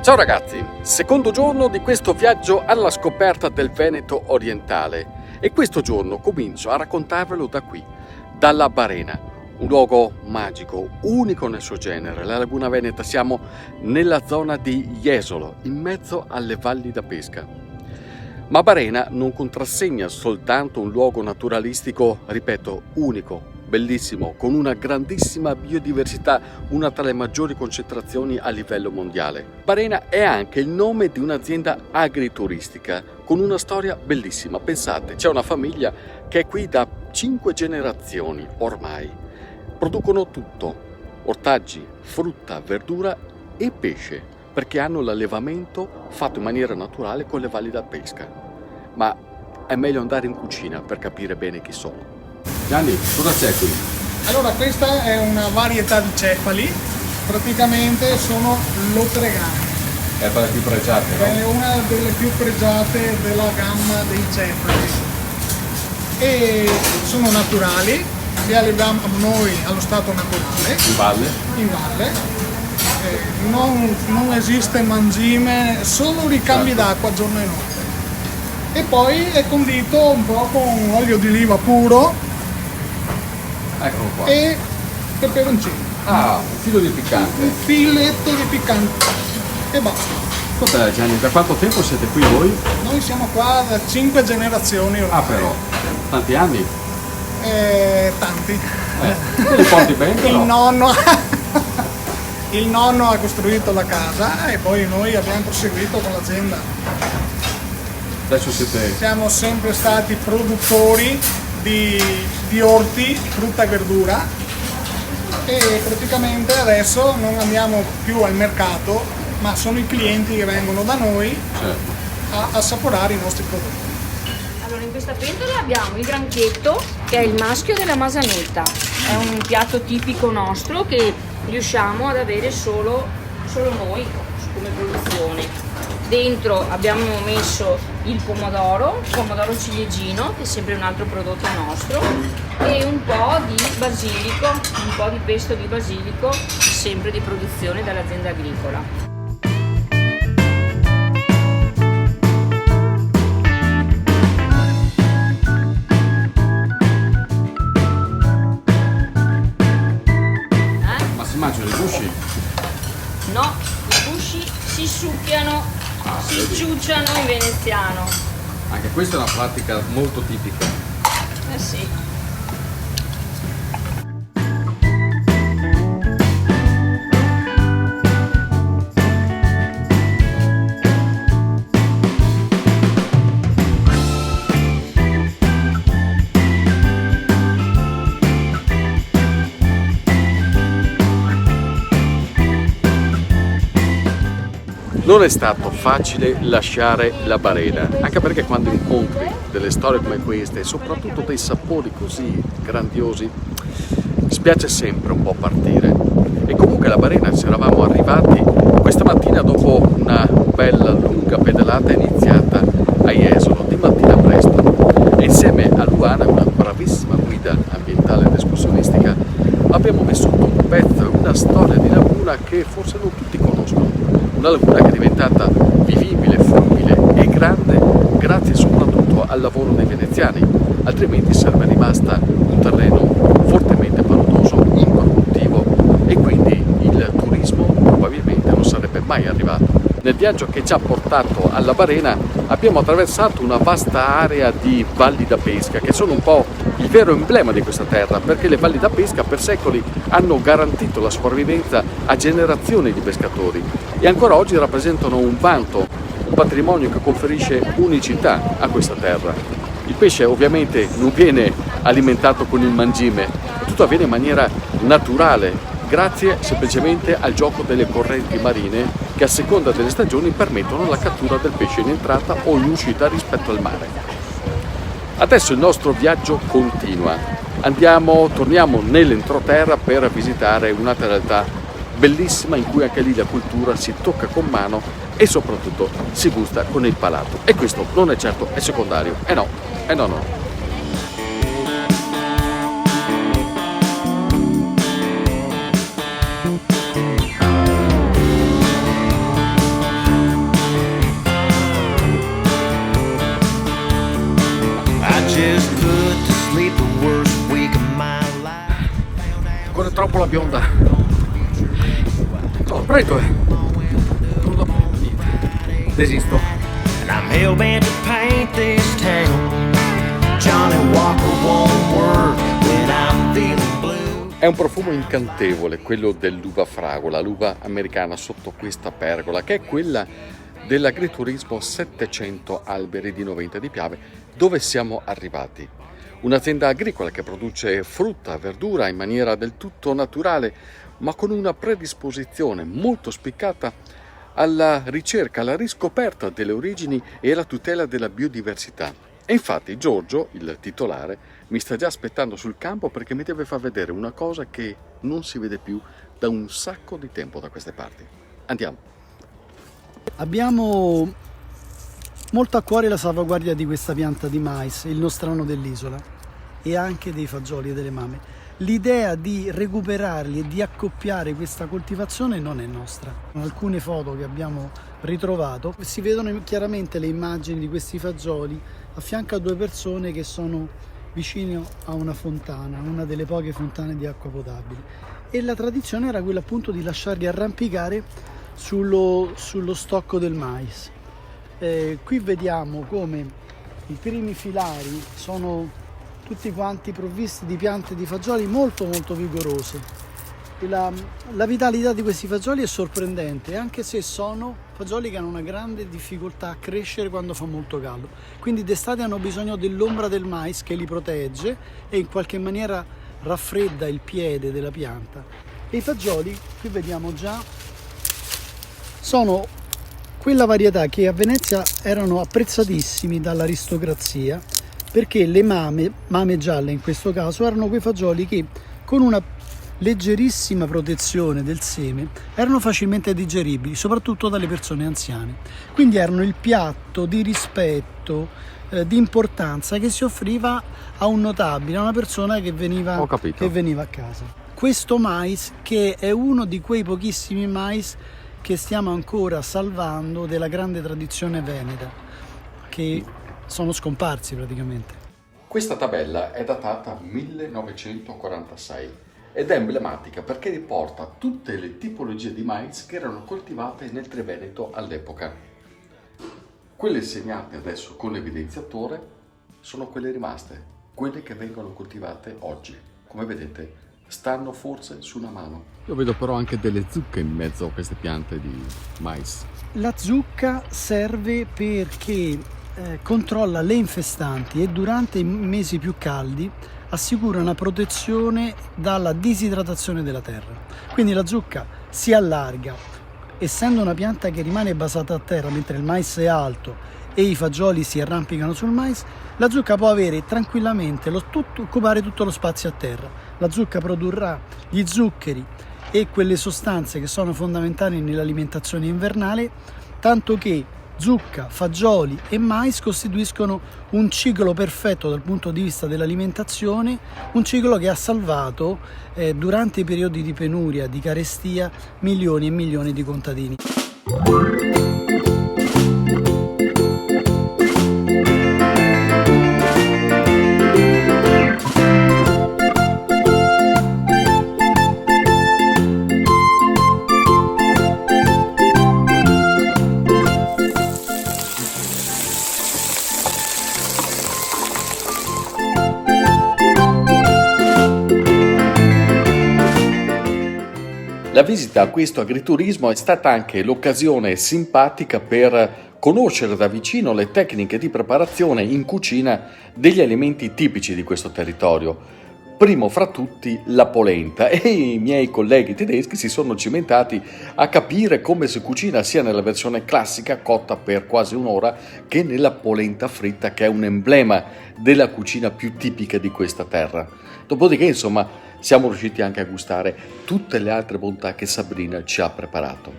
Ciao ragazzi, secondo giorno di questo viaggio alla scoperta del Veneto orientale e questo giorno comincio a raccontarvelo da qui, dalla Barena, un luogo magico, unico nel suo genere, la Laguna Veneta. Siamo nella zona di Jesolo, in mezzo alle valli da pesca. Ma Barena non contrassegna soltanto un luogo naturalistico, ripeto, unico, bellissimo, con una grandissima biodiversità, una tra le maggiori concentrazioni a livello mondiale. Barena è anche il nome di un'azienda agrituristica con una storia bellissima. Pensate, c'è una famiglia che è qui da 5 generazioni ormai. Producono tutto, ortaggi, frutta, verdura e pesce, perché hanno l'allevamento fatto in maniera naturale con le valli da pesca. Ma è meglio andare in cucina per capire bene chi sono. Gianni, cosa c'è qui? Allora, questa è una varietà di cefali, praticamente sono lotregani. È tra le più pregiate, no? È una delle più pregiate della gamma dei cefali. E sono naturali, li alleviamo noi allo stato naturale. In valle? In valle. Non esiste mangime, solo ricambi d'acqua giorno e notte. E poi è condito un po' con olio di oliva puro. Eccolo qua. E peperoncino. Ah, un filo di piccante. Un filetto di piccante. E basta. Cos'è Gianni, da quanto tempo siete qui voi? Noi siamo qua da 5 generazioni ormai. Ah però, tanti anni? Tanti. Li porti bene però? Il nonno ha costruito la casa e poi noi abbiamo proseguito con l'azienda. Adesso Siamo sempre stati produttori di orti, frutta e verdura, e praticamente adesso non andiamo più al mercato, ma sono i clienti che vengono da noi a assaporare i nostri prodotti. Allora, in questa pentola abbiamo il granchetto, che è il maschio della masanetta. È un piatto tipico nostro che riusciamo ad avere solo noi come produzione. Dentro abbiamo messo il pomodoro ciliegino, che è sempre un altro prodotto nostro, e un po' di basilico, un po' di pesto di basilico, sempre di produzione dall'azienda agricola. Ma si mangiano i gusci? No, i gusci si succhiano. Si ciucciano in veneziano. Anche questa è una pratica molto tipica. Eh sì. Non è stato facile lasciare la Barena, anche perché quando incontri delle storie come queste e soprattutto dei sapori così grandiosi, spiace sempre un po' partire. E comunque la Barena ci eravamo arrivati questa mattina dopo una bella lunga pedalata iniziata a Jesolo di mattina presto, e insieme a Luana, una bravissima guida ambientale ed escursionistica, abbiamo vissuto un pezzo, una storia di laguna che forse non tutti conoscono. Una laguna che è diventata vivibile, fruibile e grande grazie soprattutto al lavoro dei veneziani, altrimenti sarebbe rimasta un terreno fortemente paludoso, improduttivo, e quindi il turismo probabilmente non sarebbe mai arrivato. Nel viaggio che ci ha portato alla Barena abbiamo attraversato una vasta area di valli da pesca, che sono un po' il vero emblema di questa terra, perché le valli da pesca per secoli hanno garantito la sopravvivenza a generazioni di pescatori e ancora oggi rappresentano un vanto, un patrimonio che conferisce unicità a questa terra. Il pesce ovviamente non viene alimentato con il mangime, tutto avviene in maniera naturale, grazie semplicemente al gioco delle correnti marine che a seconda delle stagioni permettono la cattura del pesce in entrata o in uscita rispetto al mare. Adesso il nostro viaggio continua, torniamo nell'entroterra per visitare un'altra realtà bellissima in cui anche lì la cultura si tocca con mano e soprattutto si gusta con il palato. E questo non è certo è secondario, no. troppo la bionda. Oh, preto, desisto. And I'm hell-bent to paint this town. Johnny Walker won't work when I'm feeling blue. È un profumo incantevole, quello dell'uva fragola, l'uva americana sotto questa pergola, che è quella dell'agriturismo 700 Alberi di Noventa di Piave, dove siamo arrivati. Un'azienda agricola che produce frutta, verdura in maniera del tutto naturale, ma con una predisposizione molto spiccata alla ricerca, alla riscoperta delle origini e alla tutela della biodiversità. E infatti Giorgio, il titolare, mi sta già aspettando sul campo perché mi deve far vedere una cosa che non si vede più da un sacco di tempo da queste parti. Andiamo. Abbiamo molto a cuore la salvaguardia di questa pianta di mais, il nostrano dell'isola, e anche dei fagioli e delle mame. L'idea di recuperarli e di accoppiare questa coltivazione non è nostra. In alcune foto che abbiamo ritrovato si vedono chiaramente le immagini di questi fagioli a fianco a due persone che sono vicino a una fontana, una delle poche fontane di acqua potabile. E la tradizione era quella appunto di lasciarli arrampicare sullo stocco del mais. Qui vediamo come i primi filari sono tutti quanti provvisti di piante di fagioli molto vigorose. E la vitalità di questi fagioli è sorprendente, anche se sono fagioli che hanno una grande difficoltà a crescere quando fa molto caldo. Quindi d'estate hanno bisogno dell'ombra del mais che li protegge e in qualche maniera raffredda il piede della pianta. E i fagioli, qui vediamo già, sono quella varietà che a Venezia erano apprezzatissimi dall'aristocrazia, perché le mame gialle in questo caso, erano quei fagioli che con una leggerissima protezione del seme erano facilmente digeribili, soprattutto dalle persone anziane. Quindi erano il piatto di rispetto, di importanza che si offriva a un notabile, a una persona che veniva a casa. Questo mais, che è uno di quei pochissimi mais che stiamo ancora salvando della grande tradizione veneta, che sono scomparsi praticamente. Questa tabella è datata 1946 ed è emblematica perché riporta tutte le tipologie di mais che erano coltivate nel Triveneto all'epoca. Quelle segnate adesso con l'evidenziatore sono quelle rimaste, quelle che vengono coltivate oggi. Come vedete, stanno forse su una mano. Io vedo però anche delle zucche in mezzo a queste piante di mais. La zucca serve perché controlla le infestanti e durante i mesi più caldi assicura una protezione dalla disidratazione della terra. Quindi la zucca si allarga, essendo una pianta che rimane basata a terra mentre il mais è alto e i fagioli si arrampicano sul mais, la zucca può avere tranquillamente occupare tutto lo spazio a terra. La zucca produrrà gli zuccheri e quelle sostanze che sono fondamentali nell'alimentazione invernale, tanto che zucca, fagioli e mais costituiscono un ciclo perfetto dal punto di vista dell'alimentazione, un ciclo che ha salvato durante i periodi di penuria, di carestia, milioni e milioni di contadini. La visita a questo agriturismo è stata anche l'occasione simpatica per conoscere da vicino le tecniche di preparazione in cucina degli alimenti tipici di questo territorio. Primo fra tutti la polenta, e i miei colleghi tedeschi si sono cimentati a capire come si cucina sia nella versione classica cotta per quasi un'ora che nella polenta fritta, che è un emblema della cucina più tipica di questa terra. Dopodiché, insomma, siamo riusciti anche a gustare tutte le altre bontà che Sabrina ci ha preparato.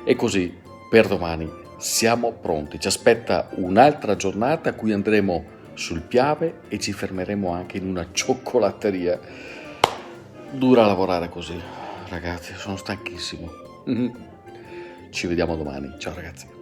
E così, per domani, siamo pronti. Ci aspetta un'altra giornata a cui andremo sul Piave e ci fermeremo anche in una cioccolateria. Dura lavorare così, ragazzi, sono stanchissimo. Ci vediamo domani. Ciao ragazzi.